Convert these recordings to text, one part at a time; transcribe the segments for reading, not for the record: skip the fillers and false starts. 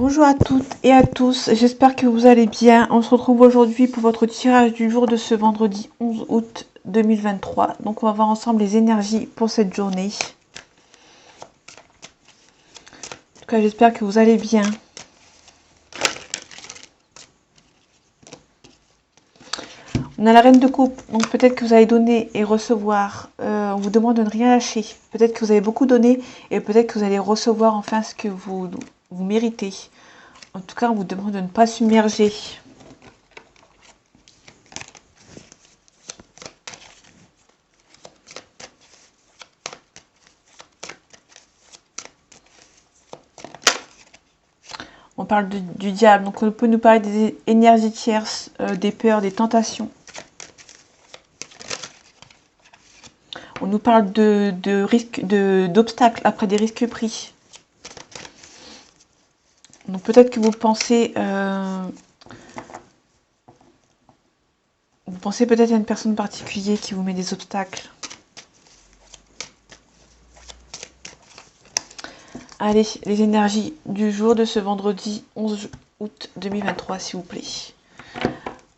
Bonjour à toutes et à tous, j'espère que vous allez bien. On se retrouve aujourd'hui pour votre tirage du jour de ce vendredi 11 août 2023. Donc on va voir ensemble les énergies pour cette journée. En tout cas, j'espère que vous allez bien. On a la reine de coupe, donc peut-être que vous allez donner et recevoir. On vous demande de ne rien lâcher. Peut-être que vous avez beaucoup donné et peut-être que vous allez recevoir enfin ce que vous méritez. En tout cas, on vous demande de ne pas submerger. On parle du diable, donc on peut nous parler des énergies tierces, des peurs, des tentations. On nous parle de risques, d'obstacles après des risques pris. Donc peut-être que vous pensez peut-être à une personne particulière qui vous met des obstacles. Allez, les énergies du jour de ce vendredi 11 août 2023, s'il vous plaît.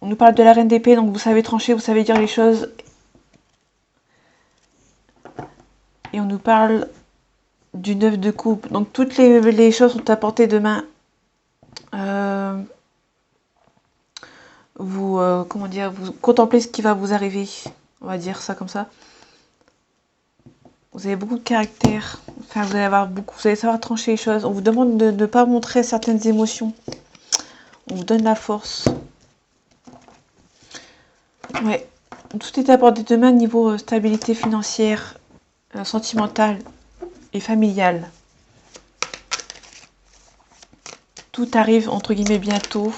On nous parle de la reine d'épée, donc vous savez trancher, vous savez dire les choses. Et on nous parle du 9 de coupe. Donc toutes les choses sont à portée de main. Comment dire, vous contemplez ce qui va vous arriver. On va dire ça comme ça. Vous avez beaucoup de caractère. Enfin, vous allez savoir trancher les choses. On vous demande de ne pas montrer certaines émotions. On vous donne la force. Ouais. Tout est à portée de main niveau stabilité financière, sentimentale et familiale. Tout arrive entre guillemets bientôt.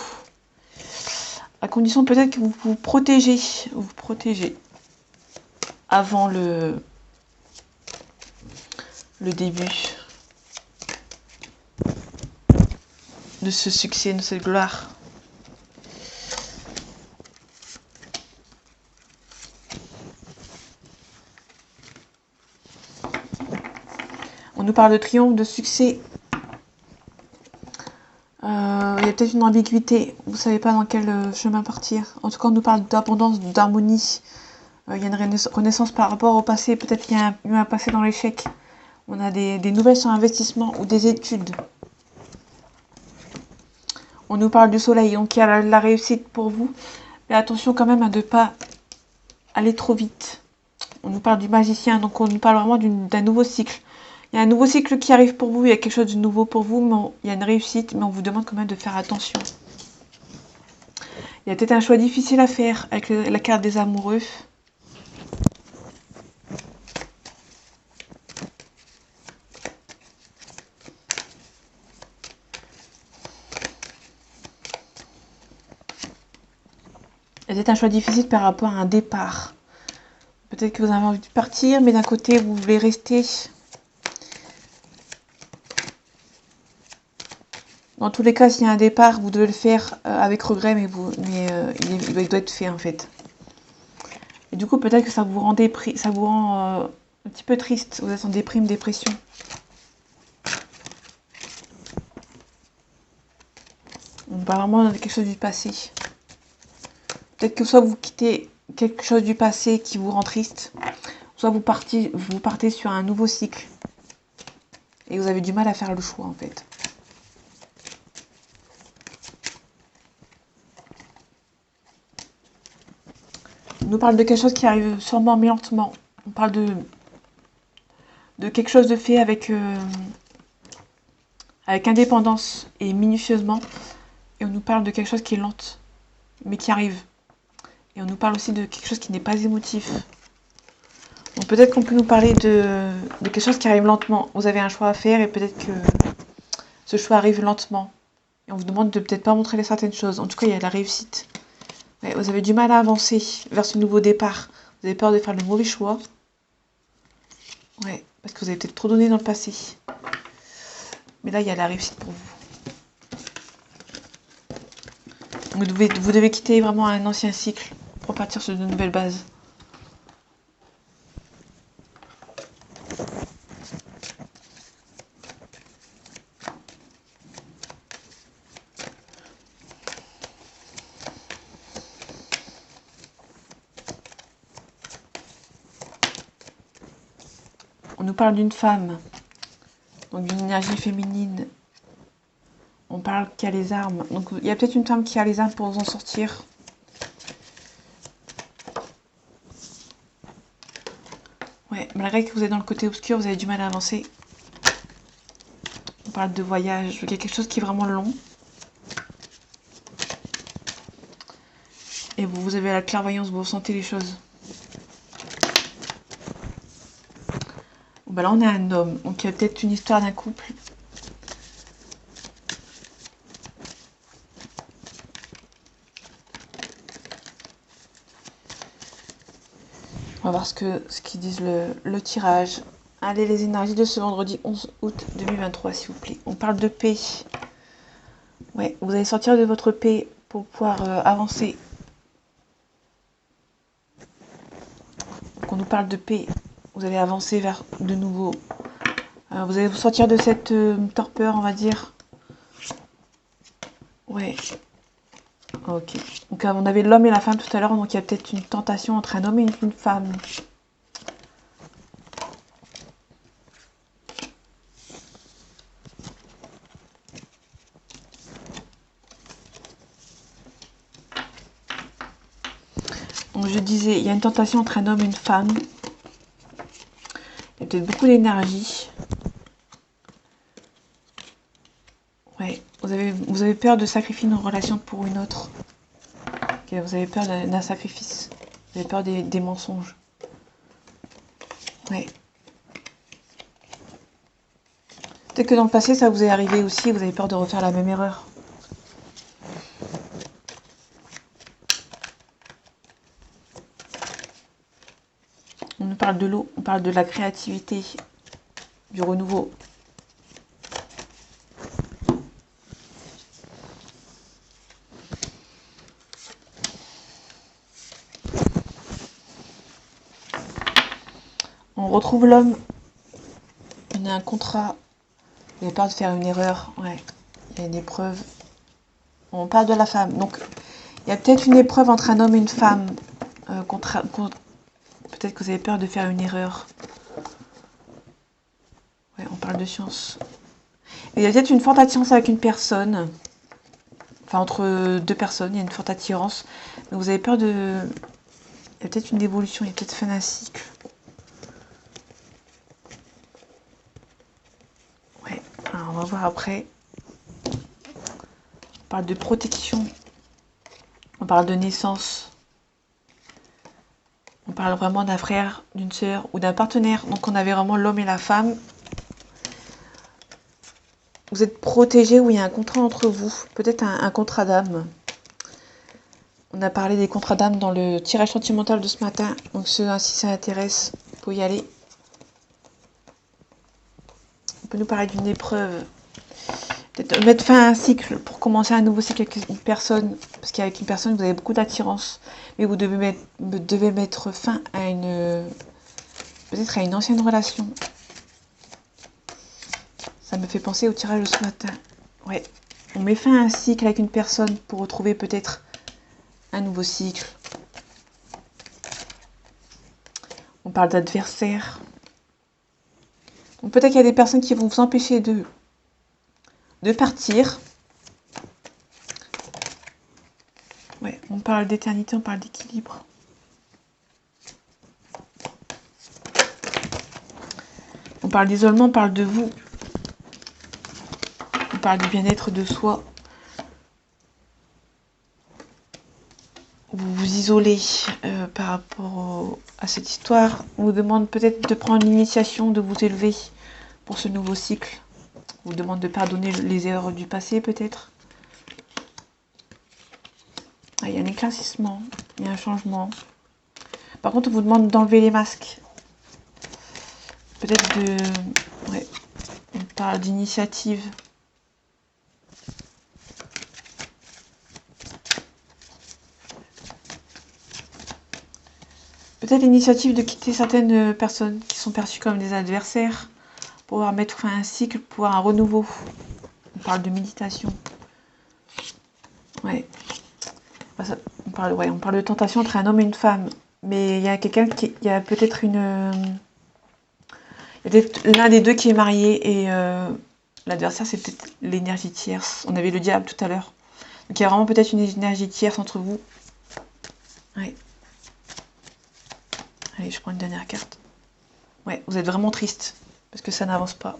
À condition peut-être que vous vous protégez. Vous protégez avant le début de ce succès, de cette gloire. On nous parle de triomphe, de succès. Il y a peut-être une ambiguïté. Vous ne savez pas dans quel chemin partir. En tout cas, on nous parle d'abondance, d'harmonie. Il y a une renaissance par rapport au passé. Peut-être qu'il y a eu un passé dans l'échec. On a des nouvelles sur investissement ou des études. On nous parle du soleil, donc il y a la réussite pour vous. Mais attention quand même à ne pas aller trop vite. On nous parle du magicien, donc on nous parle vraiment d'un nouveau cycle. Il y a un nouveau cycle qui arrive pour vous, il y a quelque chose de nouveau pour vous, mais il y a une réussite, mais on vous demande quand même de faire attention. Il y a peut-être un choix difficile à faire avec la carte des amoureux. Il y a peut-être un choix difficile par rapport à un départ. Peut-être que vous avez envie de partir, mais d'un côté, vous voulez rester. Dans tous les cas, s'il y a un départ, vous devez le faire avec regret, mais il doit être fait en fait. Et du coup, peut-être que ça vous rend un petit peu triste. Vous êtes en dépression. On parle vraiment de quelque chose du passé. Peut-être que soit vous quittez quelque chose du passé qui vous rend triste, soit vous partez sur un nouveau cycle. Et vous avez du mal à faire le choix en fait. On nous parle de quelque chose qui arrive sûrement mais lentement. On parle de quelque chose de fait avec indépendance et minutieusement. Et on nous parle de quelque chose qui est lente, mais qui arrive. Et on nous parle aussi de quelque chose qui n'est pas émotif. Donc peut-être qu'on peut nous parler de quelque chose qui arrive lentement. Vous avez un choix à faire et peut-être que ce choix arrive lentement. Et on vous demande de peut-être pas montrer certaines choses. En tout cas, il y a la réussite. Ouais, vous avez du mal à avancer vers ce nouveau départ. Vous avez peur de faire le mauvais choix. Ouais, parce que vous avez peut-être trop donné dans le passé. Mais là, il y a la réussite pour vous. Vous devez quitter vraiment un ancien cycle pour partir sur de nouvelles bases. nous parle d'une femme, donc d'une énergie féminine. On parle qu'il y a les armes. Donc il y a peut-être une femme qui a les armes pour vous en sortir. Ouais, malgré que vous êtes dans le côté obscur, vous avez du mal à avancer. On parle de voyage. Il y a quelque chose qui est vraiment long. Et vous avez la clairvoyance, vous ressentez les choses. Bon, bah là, on est un homme. Donc il y a peut-être une histoire d'un couple. On va voir ce qu'ils disent le tirage. Allez, les énergies de ce vendredi 11 août 2023, s'il vous plaît. On parle de paix. Ouais, vous allez sortir de votre paix pour pouvoir avancer. Donc on nous parle de paix. Vous allez avancer vers de nouveau. Vous allez vous sortir de cette torpeur, on va dire. Ouais. Ok. Donc on avait l'homme et la femme tout à l'heure, donc il y a peut-être une tentation entre un homme et une femme. Donc je disais, il y a une tentation entre un homme et une femme. Il y a peut-être beaucoup d'énergie. Ouais. Vous avez peur de sacrifier une relation pour une autre. Okay, vous avez peur d'un sacrifice. Vous avez peur des mensonges. Ouais. Peut-être que dans le passé, ça vous est arrivé aussi. Vous avez peur de refaire la même erreur. On nous parle de l'eau. On parle de la créativité. Du renouveau. On retrouve l'homme. On a un contrat. Vous avez peur de faire une erreur. Ouais. Il y a une épreuve. On parle de la femme. Donc, il y a peut-être une épreuve entre un homme et une femme. Peut-être que vous avez peur de faire une erreur. Ouais, on parle de science. Et il y a peut-être une forte attirance avec une personne. Enfin, entre deux personnes, il y a une forte attirance. Mais vous avez peur de... Il y a peut-être une évolution, il y a peut-être fin d'un cycle. Ouais, alors on va voir après. On parle de protection. On parle de naissance. On parle vraiment d'un frère, d'une sœur ou d'un partenaire. Donc on avait vraiment l'homme et la femme. Vous êtes protégés ou il y a un contrat entre vous. Peut-être un contrat d'âme. On a parlé des contrats d'âme dans le tirage sentimental de ce matin. Donc si ça intéresse, il faut y aller. On peut nous parler d'une épreuve. Peut-être mettre fin à un cycle pour commencer un nouveau cycle avec une personne. Parce qu'avec une personne, vous avez beaucoup d'attirance. Mais vous devez mettre fin à peut-être à une ancienne relation. Ça me fait penser au tirage de ce matin. Ouais. On met fin à un cycle avec une personne pour retrouver peut-être un nouveau cycle. On parle d'adversaire. Donc peut-être qu'il y a des personnes qui vont vous empêcher de partir. Ouais, on parle d'éternité, on parle d'équilibre. On parle d'isolement, on parle de vous. On parle du bien-être de soi. Vous vous isolez par rapport à cette histoire. On vous demande peut-être de prendre l'initiation, de vous élever pour ce nouveau cycle. On vous demande de pardonner les erreurs du passé peut-être. Ah, il y a un éclaircissement, il y a un changement. Par contre, on vous demande d'enlever les masques. Peut-être de... Ouais, on parle d'initiative. Peut-être l'initiative de quitter certaines personnes qui sont perçues comme des adversaires, pour pouvoir mettre fin à un cycle, pour pouvoir un renouveau. On parle de méditation. Ouais. On parle de tentation entre un homme et une femme. Mais il y a quelqu'un qui... Il y a peut-être une... Il Peut-être l'un des deux qui est marié et l'adversaire, c'est peut-être l'énergie tierce. On avait le diable tout à l'heure. Donc il y a vraiment peut-être une énergie tierce entre vous. Ouais. Allez, je prends une dernière carte. Ouais, vous êtes vraiment triste parce que ça n'avance pas.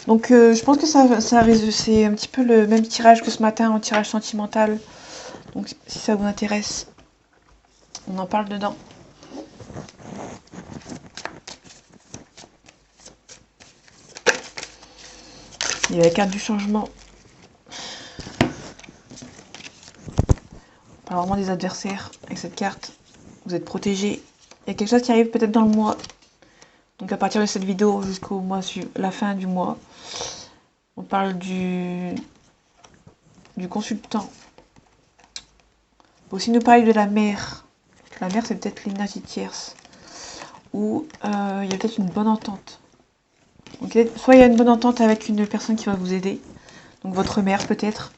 Donc je pense que c'est un petit peu le même tirage que ce matin, en tirage sentimental. Donc si ça vous intéresse, on en parle dedans. Il y a la carte du changement. On parle vraiment des adversaires avec cette carte. Vous êtes protégés. Il y a quelque chose qui arrive peut-être dans le mois. Donc à partir de cette vidéo jusqu'au mois la fin du mois. On parle du consultant. On peut aussi nous parler de la mère. La mère, c'est peut-être l'énergie tierce. Ou il y a peut-être une bonne entente. Donc, soit il y a une bonne entente avec une personne qui va vous aider. Donc votre mère peut-être.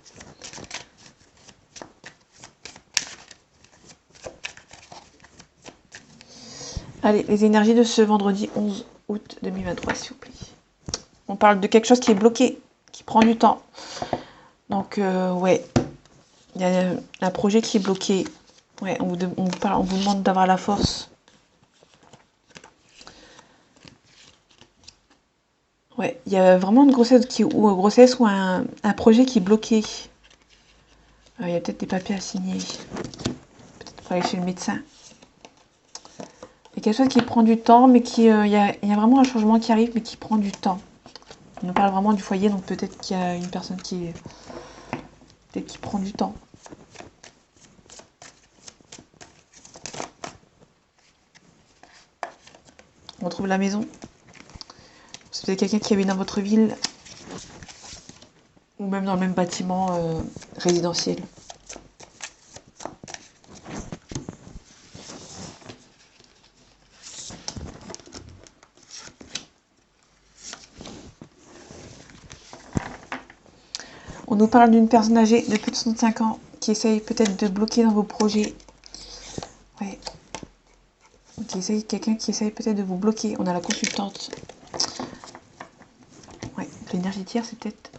Allez, les énergies de ce vendredi 11 août 2023, s'il vous plaît. On parle de quelque chose qui est bloqué, qui prend du temps. Donc, ouais, il y a un projet qui est bloqué. Ouais, on vous demande d'avoir la force. Ouais, il y a vraiment une grossesse ou un projet qui est bloqué. Il y a peut-être des papiers à signer. Peut-être pour aller chez le médecin. Il y a quelque chose qui prend du temps, mais il y a vraiment un changement qui arrive, mais qui prend du temps. On nous parle vraiment du foyer, donc peut-être qu'il y a une personne qui prend du temps. On retrouve la maison. C'est peut-être quelqu'un qui habite dans votre ville, ou même dans le même bâtiment résidentiel. On nous parle d'une personne âgée de plus de 65 ans qui essaye peut-être de bloquer dans vos projets. Ouais. Quelqu'un qui essaye peut-être de vous bloquer. On a la consultante. Ouais, l'énergie tierce, c'est peut-être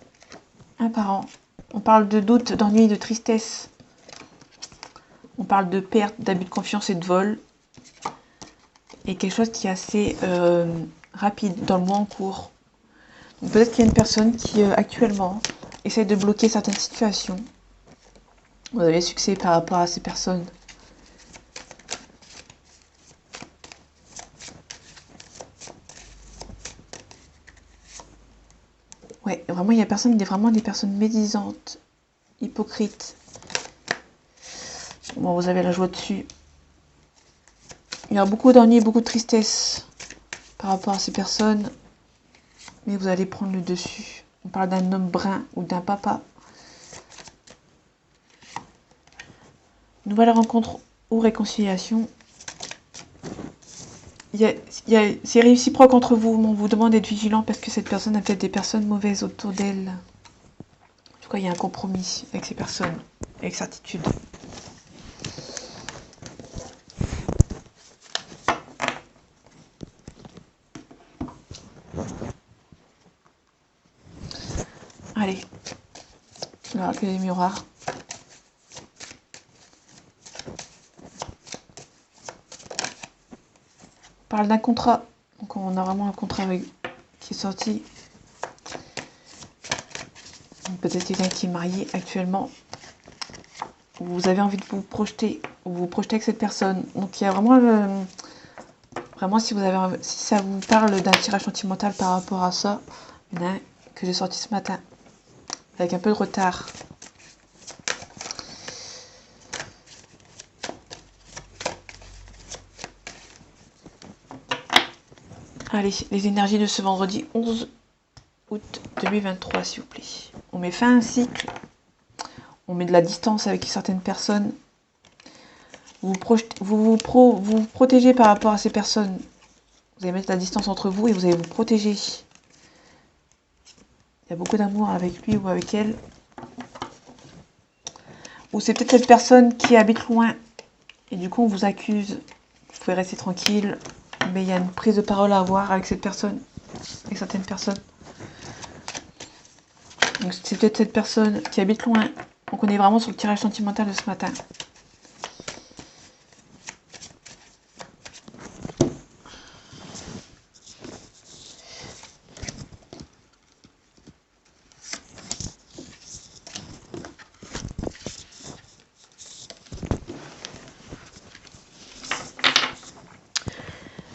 un parent. On parle de doute, d'ennui, de tristesse. On parle de perte, d'abus de confiance et de vol. Et quelque chose qui est assez rapide dans le mois en cours. Peut-être qu'il y a une personne qui actuellement essaye de bloquer certaines situations. Vous avez succès par rapport à ces personnes. Ouais, vraiment, il y a vraiment des personnes médisantes, hypocrites. Bon, vous avez la joie dessus. Il y a beaucoup d'ennui, beaucoup de tristesse par rapport à ces personnes. Mais vous allez prendre le dessus. On parle d'un homme brun ou d'un papa. Nouvelle rencontre ou réconciliation. C'est réciproque entre vous, mais on vous demande d'être vigilant parce que cette personne a peut-être des personnes mauvaises autour d'elle. En tout cas, il y a un compromis avec ces personnes, avec certitude. Allez, on va appeler les miroirs. On parle d'un contrat. Donc on a vraiment un contrat qui est sorti. Peut-être quelqu'un qui est marié actuellement. Vous avez envie de vous projeter. Vous projetez avec cette personne. Donc il y a vraiment vraiment si ça vous parle d'un tirage sentimental par rapport à ça, il y en a un que j'ai sorti ce matin. Avec un peu de retard. Allez, les énergies de ce vendredi 11 août 2023, s'il vous plaît. On met fin à un cycle. On met de la distance avec certaines personnes. Vous vous protégez par rapport à ces personnes. Vous allez mettre la distance entre vous et vous allez vous protéger. Il y a beaucoup d'amour avec lui ou avec elle. Ou c'est peut-être cette personne qui habite loin. Et du coup, on vous accuse. Vous pouvez rester tranquille. mais il y a une prise de parole à avoir avec cette personne, avec certaines personnes. Donc c'est peut-être cette personne qui habite loin. Donc on est vraiment sur le tirage sentimental de ce matin.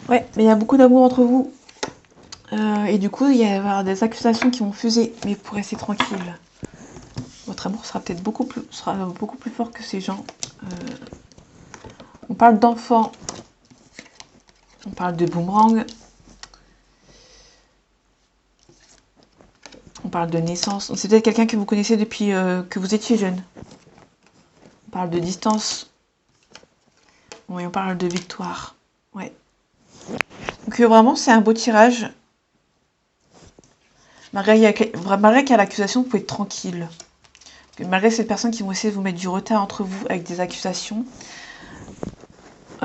Ouais, mais il y a beaucoup d'amour entre vous. Et du coup, il va y avoir des accusations qui vont fuser, mais pour rester tranquille. Votre amour sera peut-être beaucoup plus fort que ces gens. On parle d'enfants. On parle de boomerang. On parle de naissance. C'est peut-être quelqu'un que vous connaissez depuis que vous étiez jeune. On parle de distance. Oui, on parle de victoire. Ouais. Donc vraiment, c'est un beau tirage. Malgré qu'il y a l'accusation, vous pouvez être tranquille. Malgré ces personnes qui vont essayer de vous mettre du retard entre vous avec des accusations.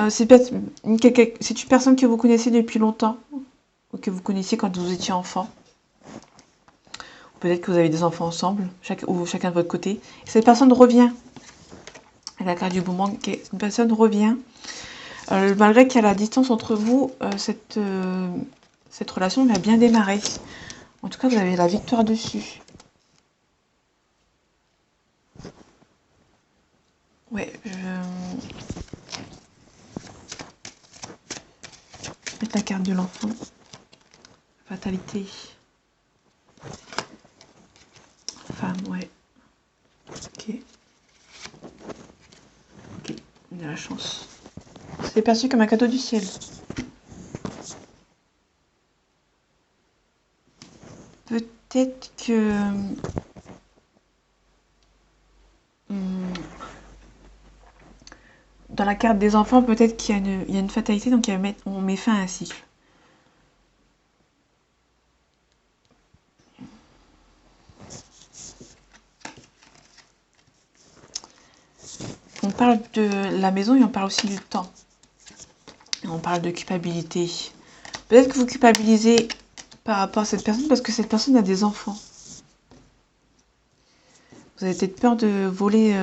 C'est peut-être c'est une personne que vous connaissez depuis longtemps. Ou que vous connaissiez quand vous étiez enfant. Peut-être que vous avez des enfants ensemble, ou chacun de votre côté. Et cette personne revient. La carte du boomerang, une personne revient. Malgré qu'il y a la distance entre vous, cette relation va bien démarrer. En tout cas, vous avez la victoire dessus. Ouais, je vais mettre la carte de l'enfant. Fatalité. Femme, ouais. Ok. Ok, on a la chance. C'est perçu comme un cadeau du ciel. Peut-être que... dans la carte des enfants, peut-être qu'il y a une fatalité, donc on met fin à un cycle. On parle de la maison et on parle aussi du temps. Et on parle de culpabilité. Peut-être que vous culpabilisez par rapport à cette personne parce que cette personne a des enfants. Vous avez peut-être peur de voler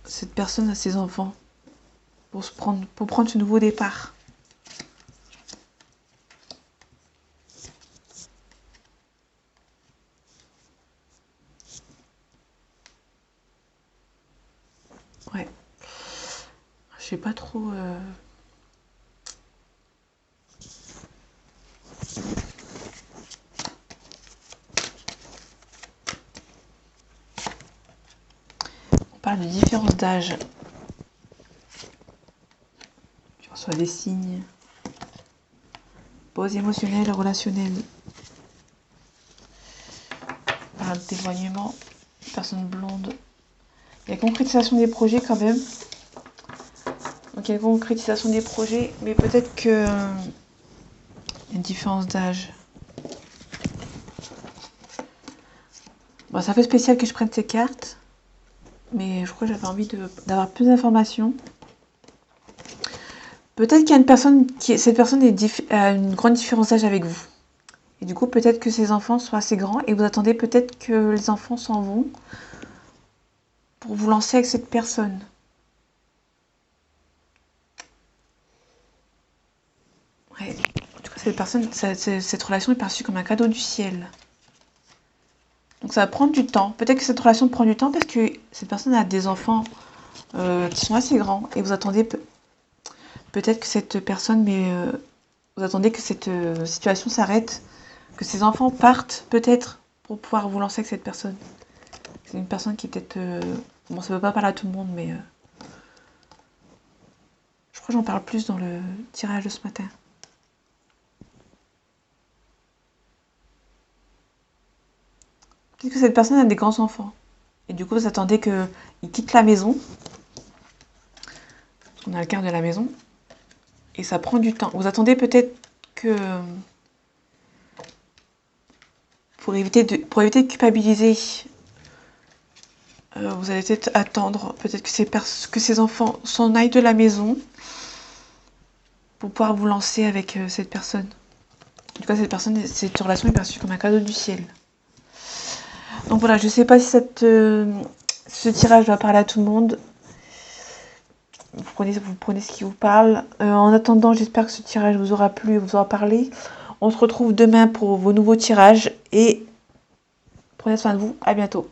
cette personne à ses enfants pour prendre ce nouveau départ. Ouais. Je sais pas trop... On parle de différence d'âge. Tu reçois des signes. Pause émotionnelle, relationnelle. On parle d'éloignement. Personne blonde. Il y a concrétisation des projets quand même. Donc il y a concrétisation des projets, mais peut-être que il y a une différence d'âge. Bon, ça fait spécial que je prenne ces cartes, mais je crois que j'avais envie d'avoir plus d'informations. Peut-être qu'il y a une personne cette personne a une grande différence d'âge avec vous. Et du coup, peut-être que ses enfants sont assez grands et vous attendez peut-être que les enfants s'en vont pour vous lancer avec cette personne. Ouais. En tout cas, cette relation est perçue comme un cadeau du ciel. Donc ça va prendre du temps. Peut-être que cette relation prend du temps parce que cette personne a des enfants qui sont assez grands. Et vous attendez peut-être que cette personne, vous attendez que cette situation s'arrête, que ces enfants partent peut-être pour pouvoir vous lancer avec cette personne. C'est une personne qui est peut-être... bon, ça ne veut pas parler à tout le monde, mais... je crois que j'en parle plus dans le tirage de ce matin. Peut-être que cette personne a des grands-enfants. Et du coup, vous attendez qu'ils quittent la maison. On a le quart de la maison. Et ça prend du temps. Vous attendez peut-être que... Pour éviter de culpabiliser, vous allez peut-être attendre. Peut-être que ces enfants s'en aillent de la maison. pour pouvoir vous lancer avec cette personne. En tout cas, cette relation est perçue comme un cadeau du ciel. Donc voilà, je sais pas si ce tirage va parler à tout le monde. Vous prenez ce qui vous parle. En attendant, j'espère que ce tirage vous aura plu et vous aura parlé. On se retrouve demain pour vos nouveaux tirages et prenez soin de vous. À bientôt.